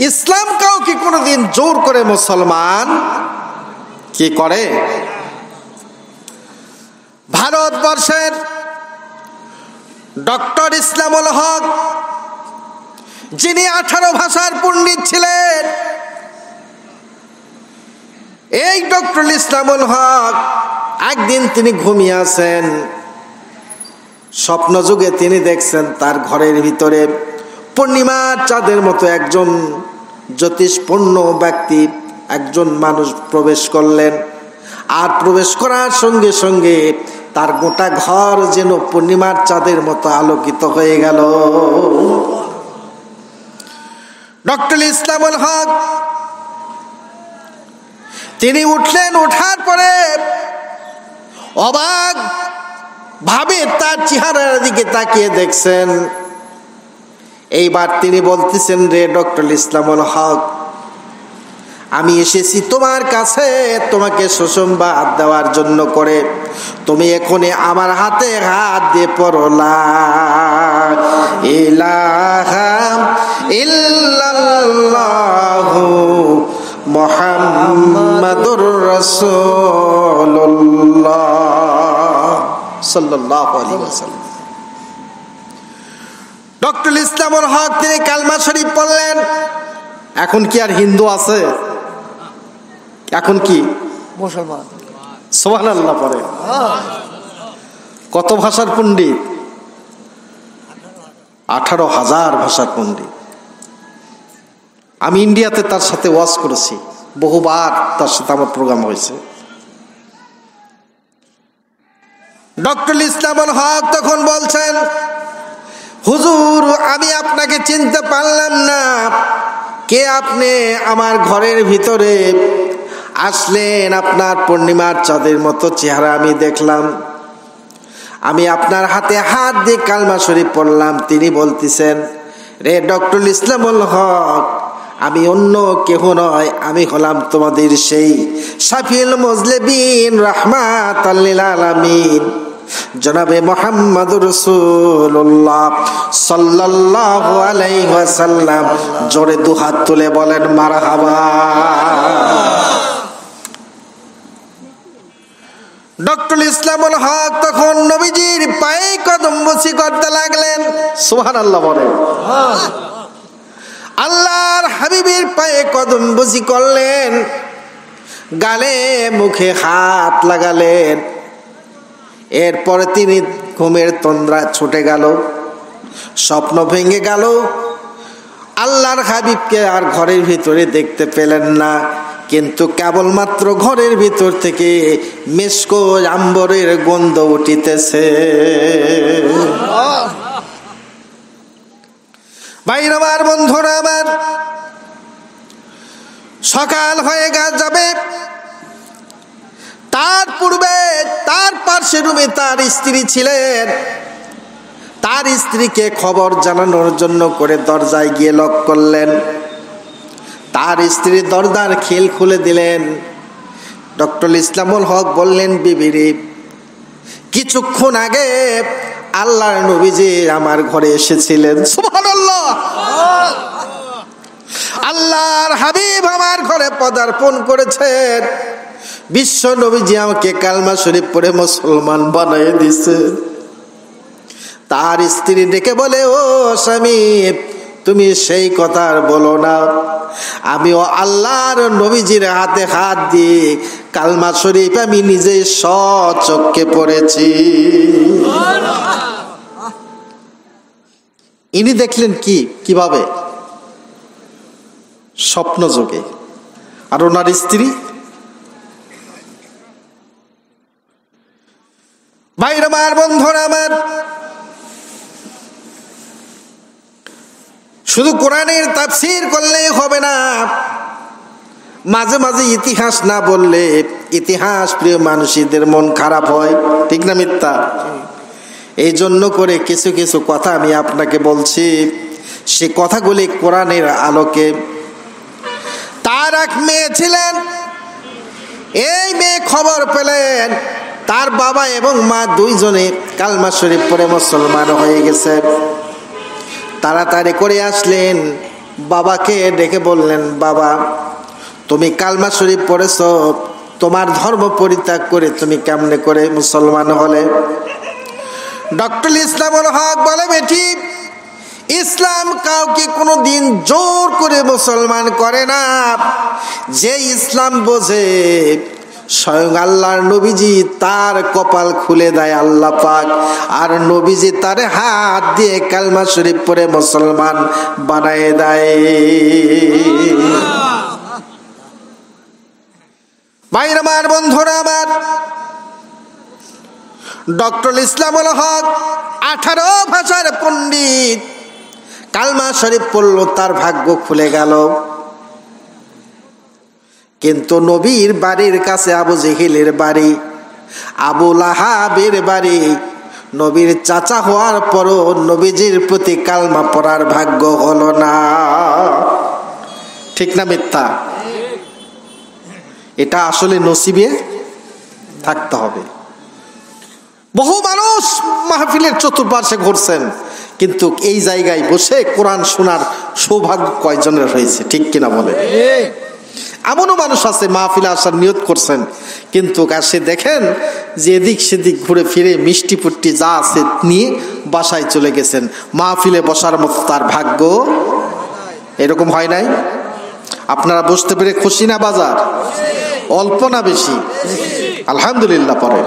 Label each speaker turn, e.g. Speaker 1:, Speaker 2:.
Speaker 1: ইসলাম কাউকে কোনোদিন জোর করে মুসলমান কি করে? ভারতবর্ষের ডক্টর ইসলামুল হক, যিনি 18 ভাষার পণ্ডিত ছিলেন, এই ডক্টর ইসলামুল হক একদিন তিনি ঘুমিয়ে আছেন, স্বপ্ন যুগে তিনি দেখছেন তার ঘরের ভিতরে পূর্ণিমার চাঁদের মতো একজন জ্যোতিষপূর্ণ ব্যক্তি, একজন মানুষ প্রবেশ করলেন। আর প্রবেশ করার সঙ্গে সঙ্গে তার গোটা ঘর যেন পূর্ণিমার চাঁদের মতো আলোকিত হয়ে গেল। ডক্টর ইসলামুল হক তিনি উঠলেন, ওঠার পরে অবাক ভাবে তার চেহারার দিকে তাকিয়ে দেখছেন। এইবার তিনি বলতেছেন, রে ডক্টর ইসলামুল হক, আমি এসেছি তোমার কাছে তোমাকে সুসংবাদ দেওয়ার জন্য করে। তুমি এখনই আমার হাতে হাত দিয়ে পড়ো, লা ইলাহা ইল্লাল্লাহু মুহাম্মাদুর রাসূলুল্লাহ সাল্লাল্লাহু আলাইহি ওয়াসাল্লাম। ডক্টর ইসলামুল হক তিনি কালমা শরীফ পড়লেন। এখন কি আর হিন্দু আছে? এখন কি
Speaker 2: মুসলমান।
Speaker 1: সুবহানাল্লাহ পড়ে। কত ভাষার পণ্ডিত? 18,000 ভাষার পণ্ডিত। আমি ইন্ডিয়াতে তার সাথে ওয়াজ করেছি, বহুবার তার সাথে আমার প্রোগ্রাম হয়েছে। ডক্টর ইসলামুল হক তখন বলছেন, হুজুর আমি আপনাকে চিনতে পারলাম না, কে আপনি? আমার ঘরের ভিতরে আসলেন, আপনার পূর্ণিমার চাঁদের মতো চেহারা আমি দেখলাম, আমি আপনার হাতে হাত দিয়ে কালমা শরীফ পড়লাম। তিনি বলতেছেন, রে ডক্টর ইসলামুল হক, আমি অন্য কেহ নয়, আমি হলাম তোমাদের সেই শাফিউল মুজলিমিন রাহমাতাল লিল আলামিন জনাবে মুহাম্মদুর রাসূলুল্লাহ সাল্লাল্লাহু আলাইহি ওয়াসাল্লাম। জোরে দুহাত তুলে বলেন মারহাবা। ডক্টর ইসলামুল হক তখন নবীজির পায়ে কদম বসি করতে লাগলেন। সুবহানাল্লাহ বলেন। আল্লাহর হাবিবের পায়ে কদম বসি করলেন, গালে মুখে হাত লাগালেন। এরপরে তিনি ঘুমের তন্দ্রা ছুটে গেল, স্বপ্ন ভেঙে গেল। আল্লাহর হাবিবকে আর ঘরের ভিতরে দেখতে পেলেন না, কিন্তু কেবলমাত্র ঘরের ভিতর থেকে মিশক আম্বরের গন্ধ উঠিতেছে। ভাইরা আমার, বন্ধুরা আমার, সকাল হয়ে যাবে। তার পূর্বে তার পাশের রুমে তার স্ত্রী ছিলেন। তার স্ত্রীকে খবর জানানোর জন্য করে দরজায় গিয়ে লক করলেন। তার স্ত্রী দরজার খিল খুলে দিলেন। ডক্টর ইসলামুল হক বললেন, বিবিরে, কিছুক্ষণ আগে আল্লাহর নবীজি আমার ঘরে এসেছিলেন। সুবহানাল্লাহ। আল্লাহর হাবিব আমার ঘরে পদার্পণ করেছেন। বিশ্ব নবীজি আমাকে কালমা শরীফ পড়ে মুসলমান বানিয়ে দিয়েছে। তার স্ত্রী ডেকে বলে, ও স্বামী, তুমি সেই কথা আর বলো না, আমিও আল্লাহর নবীজির হাতে হাত দিয়ে কালমা শরীফ আমি নিজে স্বচক্ষে পড়েছি। ইনি দেখলেন কিভাবে? স্বপ্ন যোগে। আর ওনার স্ত্রী? ভাইরা আমার, বন্ধুরা আমার, শুধু কোরআনের তাফসীর করলেই হবে না, মাঝে মাঝে ইতিহাস না বললে ইতিহাস প্রিয় মানুষদের মন খারাপ হয়, ঠিক না মিথ্যা? এই জন্য করে কিছু কিছু কথা আমি আপনাকে বলছি, সে কথাগুলি কোরআনের আলোকে। তার এক মেয়ে ছিলেন। এই মেয়ে খবর পেলেন তার বাবা এবং মা দুইজনে কালমা শরীফ পড়ে মুসলমান হয়ে গেছে। তাড়াতাড়ি করে আসলেন বাবাকে ডেকে বললেন, বাবা তুমি কালমা শরীফ পড়েছ, তোমার ধর্ম পরিত্যাগ করে তুমি কেমনে করে মুসলমান হলে? ডক্টর ইসলামুল হক বলে, বেটি ইসলাম কাউকে কোনো দিন জোর করে মুসলমান করে না। যে ইসলাম বোঝে স্বয়ং আল্লাহর নবীজি তার কপাল খুলে দেয় আল্লাহ পাক, আর নবীজি তার হাত দিয়ে কালমা শরীফ পড়ে মুসলমান বানায় দেয়। ভাইরা আমার, বন্ধুরা আমার, ডক্টর ইসলামুল হক 18 ভাষার পণ্ডিত, কালমা শরীফ পড়ল, তার ভাগ্য খুলে গেল। কিন্তু নবীর বাড়ির কাছে আবু জেহেলের বাড়ি, আবু লাহাবের বাড়ি, নবীর চাচা হওয়ার পরও নবীজির প্রতি কালমা পড়ার ভাগ্য হলো না। ঠিক না মিথ্যা? এটা আসলে নসিবে থাকতে হবে। বহু মানুষ মাহফিলের চতুর্পাশে ঘুরছেন, কিন্তু এই জায়গায় বসে কোরআন শোনার সৌভাগ্য কয়জনের হয়েছে? ঠিক কিনা বলে? এমনও মানুষ আছে মাহফিলে আসার নিয়ত করছেন, কিন্তু আসে দেখেন যে এদিক সেদিক ঘুরে ফিরে মিষ্টি পুট্টি যা আছে নিয়ে বাসায় চলে গেছেন। মাহফিলে বসার মতো তার ভাগ্য এরকম হয় নাই। আপনারা বুঝতে পেরে খুশি না? বাজার অল্প না বেশি? আলহামদুলিল্লাহ পরে